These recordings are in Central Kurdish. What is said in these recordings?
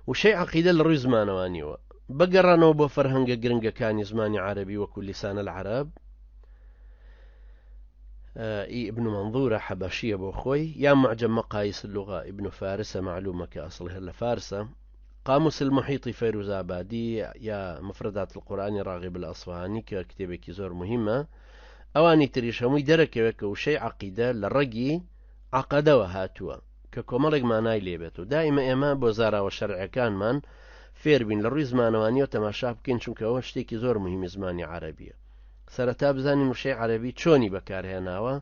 وشەی عەقیدە لە ڕووی زمانەوانیەوە بەگەڕانەوە بۆ فەرهەنگە گرنگەکانی زمانی عەرەبی وەکو لیسان العەرەب ابن منظورة حبشية بوخوي يا معجم مقاييس اللغة ابن فارس معلومة كأصلها لفارسة قاموس المحيط فيروز آبادي يا مفردات القرآن راغب الأصفهاني ككتابة زور مهمة أواني تريش همي درك وشيء عقيدة للرقي عقده وهاتوا ككمالك معناي ليبتو دائما إما بوزارة والشرع كان من فير بين للروي زمانواني وتماشا بكين چونکە ئەوە شتێکی زۆر مهمی زمانی عەرەبیە سەرەتا بزانین وشەی عەرەبی چۆنی بەکارهێناوە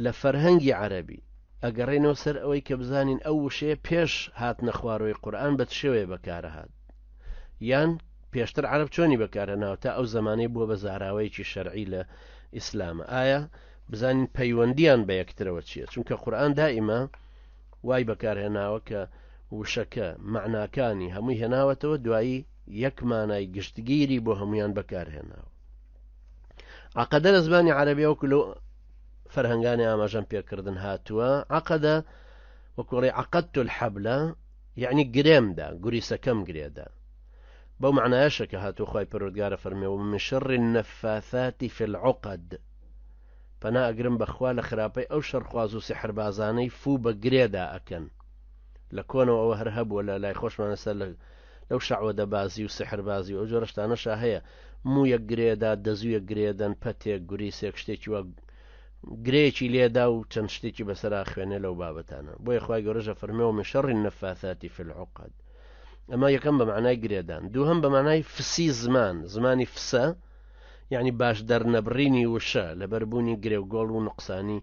لە فەرهەنگی عەرەبی ئەگەڕێنەوە سەر ئەوەی کە بزانین ئەو وشەیە پێش هاتنە خوارەوەی قورئان بە شێوەیە بەکارەهات یان پێشتر عەرەب چۆنی بەکارهێناوە تا ئەو زەمانەی بووە بە زاراوەیەکی شەرعی لە ئیسلامە ئایا بزانین پەیوەندیان بە یەکترەوە چییە چونکە قورئان دائیما وای بەکارهێناوە کە وشەکە معناکانی هەمووی هێناوەتەوە دوایی یەک مانای گشتگیری بۆ هەمویان بەکارهێناوە عەقەدە لە زمانی عەرەبی وەکو لەو فەرهەنگانی ئاماژەم پێکردن هاتووە عەقەدە وەکوڵێ عەقەدت الحەبلە یعنی گرێمدا گوریسەکەم گرێدا بەو معنایەشە کە هاتووە خوای پەروەردگارە فەرمێوە من شەڕ النەفاثات في العقد پەنا ئەگرم بەخوا لە خراپەی ئەو شەڕخواز و سحربازانەی فوو بە گرێدا ئەکەن لە کۆنەوە ئەوە هەر هەبووە لە لای خۆشمانە سەر لەو شەعوەدە بازی و سحربازی و ئەو جۆرە شتانەشا هەیە موویەک گرێدا دەزوویەک گرێدەن پەتێک گوریسێک شتێکی وە گرێکی لێدا و چەند شتێکی بەسەرا خوێنێ لەو بابەتانە بۆیە خوای گەورەشە فەرمێوە من شەڕ النەفاثات في العقد ئەمە یەکەم بە معنای گرێدان دووهەم بە معنای فسی زمانی فسە یعنی باش دەرنەبڕینی وشە لەبەربوونی گرێوگۆڵ و نقصانی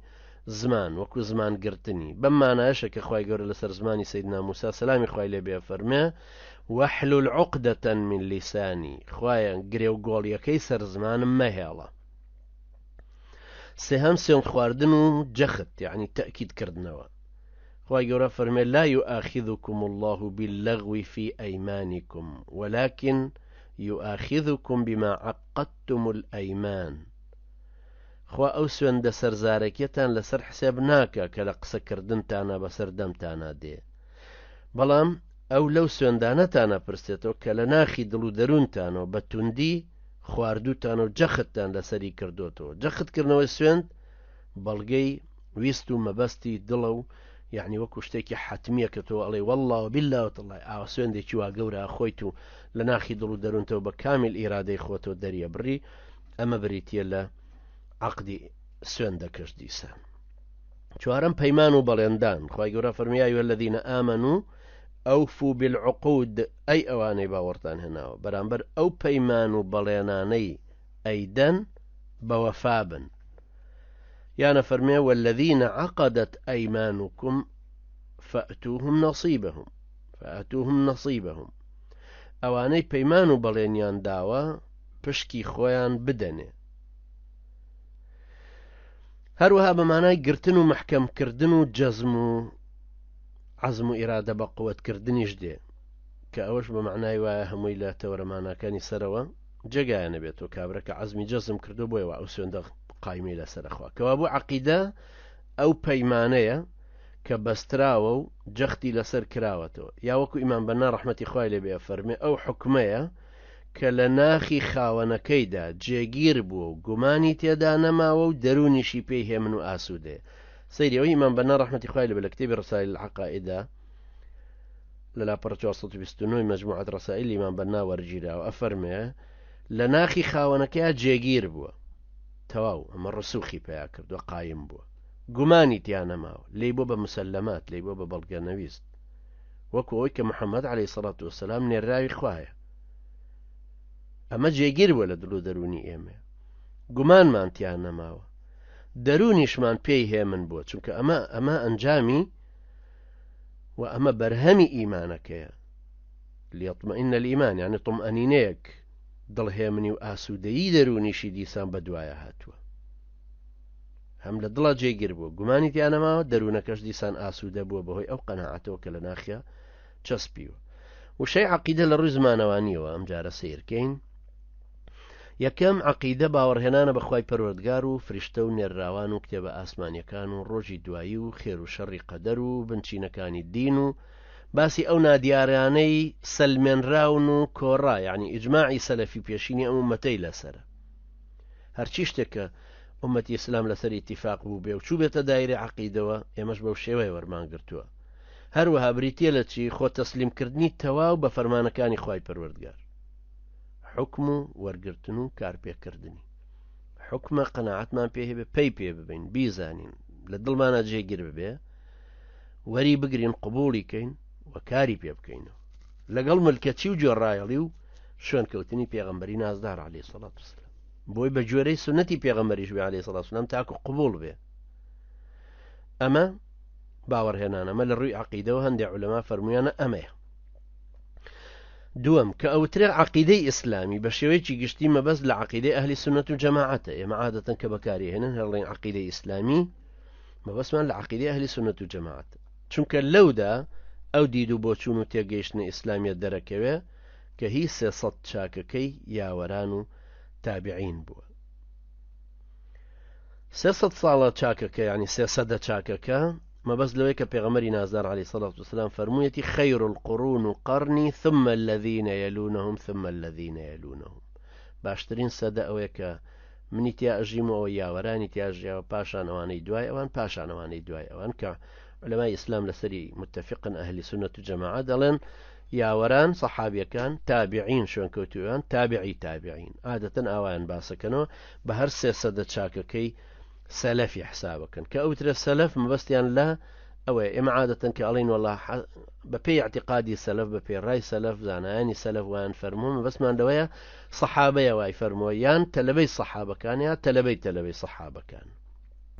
زمان وەکو زمان گرتنی بەم مانایەشە کە خوای گەورە لەسەر زمانی سەیدنا موسا سەلامی خوای لێ بێ فەرمێ واحلل عقدة من لسانی خوایە گرێوگۆڵیەکەی سەر زمانم مەهێڵە سێهەم سوێن خواردن و جەخت یعنی تەئکید کردنەوە خوای گەورە فەرمێ لا يؤاخذكم الله باللغو في أيمانكم ولكن يؤاخذكم بما عقدتم الأيمان خوا ئەو سوێندە سەرزارەکیەتان لەسەر حسێب ناکە کە لە قسەکردنتانە بەسەر دەمتانە دێ بەڵام ئەو لەو سوێندانەتانە پرسێتەوە کە لە ناخی دڵ و دەروونتانەوە بە توندی خواردوتان و جەختتان لەسەری کردوتەوە جەختکردنەوەی سوێند بەڵگەی ویست و مەبەستی دڵە و یعنی وەکو شتێکی حتمیە کە تۆ ئەڵێ والله وبالله وتەڵای ئاوا سوێندێکی وا گەورە خۆیت و لە ناخی دڵ و دەروونتەوە بە کامل ئیرادەی خۆتەوە دەریە بڕی ئەمە بریتە لە عقدی سوێندەکەش دیسە چوارەم پەیمان و بەڵێندان خوای گەورە فەرمی یا ئەیها الذین ئامەنوا ئەوفوا بالعقود ئەی ئەوانەی باوەڕتان هێناوە بەرامبەر ئەو پەیمان و بەڵێنانەی ئەیدەن بەوەفا بن یانە فەرمێ والذین عقدت ئەیمانکم فأتوهم نصیبهم ئەوانەی پەیمان و بەڵێنیان داوە پشکی خۆیان بدەنێ هەروەها بە مانای گرتن و محکەمکردن و جەزم و عەزم و ئیرادە بە قووەتکردنیش دێ کە ئەوەش بە معنای وایە هەمووی لە تەوەرەمانەکانی سەرەوە جێگایە بێتەوە کابرەکە عەزمی جەزم کردو بۆیەوە ئەو سوێندە قایمی لەسەرخوا کەوا بۆ عەقیدە ئەو پەیمانەیە کە بەستراوە و جەختی لەسەر کراوەتەوە یا وەکو ئیمان بەنا ڕەحمەتی خوای لێ بێ فەرمێ ئەو حکمەیە کە لە ناخی خاوەنەکەیدا جێگیر بووە و گومانی تێدا نەماوە و دەرونیشی پێی هێمن و ئاسوودێ سەیرەوەی ئیمان بەنا ڕەحمەتی خوای لێ بێ لە کتێبی ڕسائل العەقائیدە لە لاپەڕە 429 مەجموعەت ڕسائل ئیمان بەنا وەرگیراوە ئەفەرمێ لە ناخی خاوەنەکەیە جێگیر بووە تەواو ئەمە ڕسوخی پێیا کردووە قایم بووە گومانی تیان نەماوە لێی بۆ بە مسەلەمات لێی بۆ بە بەڵگە نەویست وەکو ئەوەی کە محەممەد عەلەیهی سەڵات وەسەلام نێراوی خوایە ئەمە جێگیر بووە لە دڵ و دەرونی ئێمە گومانمان تیان نەماوە دەرونیشمان پێی هێمن بووە چونکە ئەمە ئەنجامی و ئەمە بەرهەمی ئیمانەکەیە لیطمئن الإيمان یعنی طمئنینەیەک دڵهێمنی و ئاسوودەیی دەرونیشی دیسان بەدوایە هاتووە هەم لە دڵە جێگیر بووە گومانی تیان نەماوە دەروونەکەش دیسان ئاسوودە بووە بەهۆی ئەو قەناعەتەوە کە لە ناخیا چەسپیوە وشەی عەقیدە لە ڕووی زمانەوانیەوە ئەم جارە سیرکەین یەکەم عەقیدە باوەڕهێنانە بەخوای پەروەردگار و فریشتە و نێرراوان و کتێبە ئاسمانیەکان و ڕۆژی دوایی و خێر و شەڕی قەدەر و بنچینەکانی دین و باسی ئەو نادیارانەی سەلمێنراون و کۆڕا یعنی ئیجماعی سەلەفی پێشینی ئەم ئومەتەی لەسرە هەرچی شتێکە ئومەتی ئیسلام لەسەر ئیتیفاق بوو بێ و چوو بێتە دایرەی عەقیدەوە ئێمەش بەو شێوەیە وەرمانگرتووە هەروەها بریتیە لە چی خۆ تەسلیمکردنی تەواو بە فەرمانەکانی خوای پەروەردگار حکم و وەرگرتن و کارپێکردنی حکمە قەناعەتمان پێ هەبێ پێی پێ ببین بیزانین لە دڵمانە جێگیر ببێ وەری بگرین قبوڵی کەین و کاری پێ بکەینەوە لەگەڵ ملکەچی و جۆڕایەڵی و شوێنکەوتنی پێغەمبەری نازدار عەلەیهی سەڵات وسەلام بۆی بە جۆرەی سونەتی پێغەمبەریش بێ عەلەیهی سەڵات وسەلام تاکو قبوڵ بێ ئەمە باوەڕهێنانە ئەمە لە ڕووی عەقیدەوە هەندێک عولەما فەرموویانە ئەمەیە دووەم کە ئەوترێ عەقیدەی ئیسلامی بە شێوەیەکی گشتی مەبەست لە عەقیدەی ئەهلی سونەت و جەماعەتە ئێمە عادەتەن کە بەکارهێنن هەڵڵێن عەقیدەی ئیسلامی مەبەستمان لە عەقیدەی ئەهلی سونەت و جەماعەتە چونکە لەودا ئەو دید و بۆچوون و تێگەیشتنە ئیسلامیەت دەرەکەوێ کە هی 300 چاکەکەی یاوەران و تابعین بووە 300 ساڵە چاکەکە ینی 300 چاکەکە مەبەست لەوەی کە پێغەمبەری نازدار عەلەیهی سەڵات وسەلام فەرموویەتی خەیر القڕون قەرنی ثم الذين يلونهم ثم الذين يلونهم باشترین سەدە ئەوەیە کە منی تیا ئەژیمەوە یاوەرانی تیاژیاوە پاشان ئەوانەی دوای ئەوان پاشان ئەوانەی دوای ئەوان کە علەمای ئیسلام لەسەری متفقن ئەهلی سونەت و جەماعەت دەڵێن یاوەران سەحابیەکان تابعین شوێنکەوتویان تابعی تابعین عادەتەن ئاوایان باسەکەنەوە بە هەر 300 چاکەکەی سەلەفی حسابەکەن کە ئەوترە سەلەف مەبەستیان لە ئەوەیە ئێمە عادەتەن کە ئەڵێن وەڵڵا بە پێی اعتیقادی سەلەف بە پێی ڕای سەلەف زانایانی سەلەف وایان فەرموون مەبەستمان لەوەیە سەحابەیە وای فەرمووە یان تەلەبەی سەحابەکان یا تەلەبەی سەحابەکان